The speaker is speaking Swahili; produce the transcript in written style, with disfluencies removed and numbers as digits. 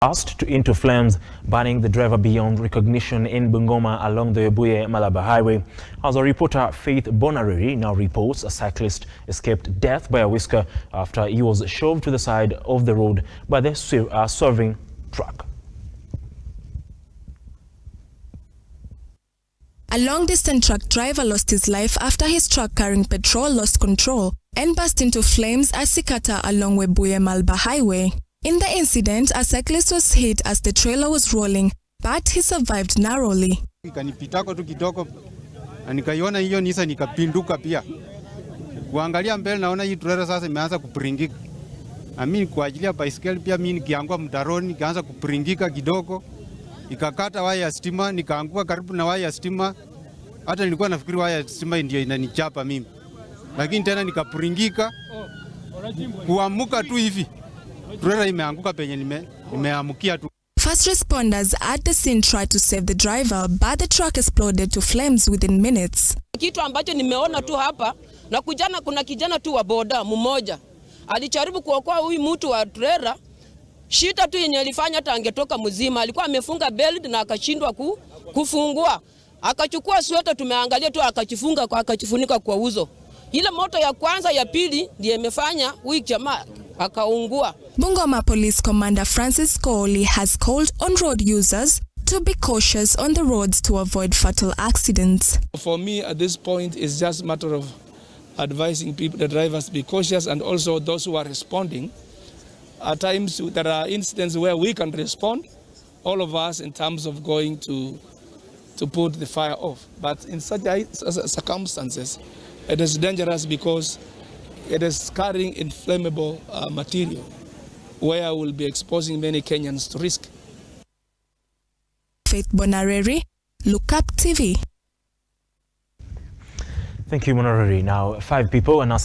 Burst into flames, burning the driver beyond recognition in Bungoma along the Webuye Malaba highway. As our reporter Faith Bonareri now reports, a cyclist escaped death by a whisker after he was shoved to the side of the road by the swerving truck. A long-distance truck driver lost his life after his truck carrying petrol lost control and burst into flames at Sikata along Webuye Malaba highway. In the incident, a cyclist was hit as the trailer was rolling, but he survived narrowly. Kanipitako tu kidogo na nikaiona hiyo Nisa nikapinduka pia. Kuangalia mbele naona hii trailer sasa imeanza kupringika. Na mimi kwa ajili ya bicycle pia mimi nikiangua mtaroni nikaanza kupringika kidogo. Ikakata waya ya stima, nikaanguka karibu na waya ya stima. Hata nilikuwa nafikiri waya ya stima ndio inanichapa mimi. Lakini tena nikapringika. Kuamuka tu hivi. Trailer imeanguka penye nimeamukia tu. First responders at the scene tried to save the driver, but the truck exploded to flames within minutes. Kitu ambacho nimeona tu hapa na kuna kijana tu wa boda mmoja alijaribu kuokoa huyu mtu wa trailer. Shida tu yenye alifanya hata angetoka mzima, alikuwa amefunga belt na akashindwa kufungua. Akachukua sweta, tumeangalia tu akachifunika kwa uso. Ile moto ya kwanza ya pili ndiye imefanya huyu jamaa akaungua. Bungoma Police Commander Francis Kohli has called on road users to be cautious on the roads to avoid fatal accidents. For me at this point it's just a matter of advising people, the drivers, to be cautious, and also those who are responding. At times there are incidents where we can respond, all of us, in terms of going to put the fire off. But in such circumstances, it is dangerous because it is carrying inflammable material where we'll be exposing many Kenyans to risk. Faith Bonareri, Look Up TV. Thank you, Bonareri. Now, 5 people are now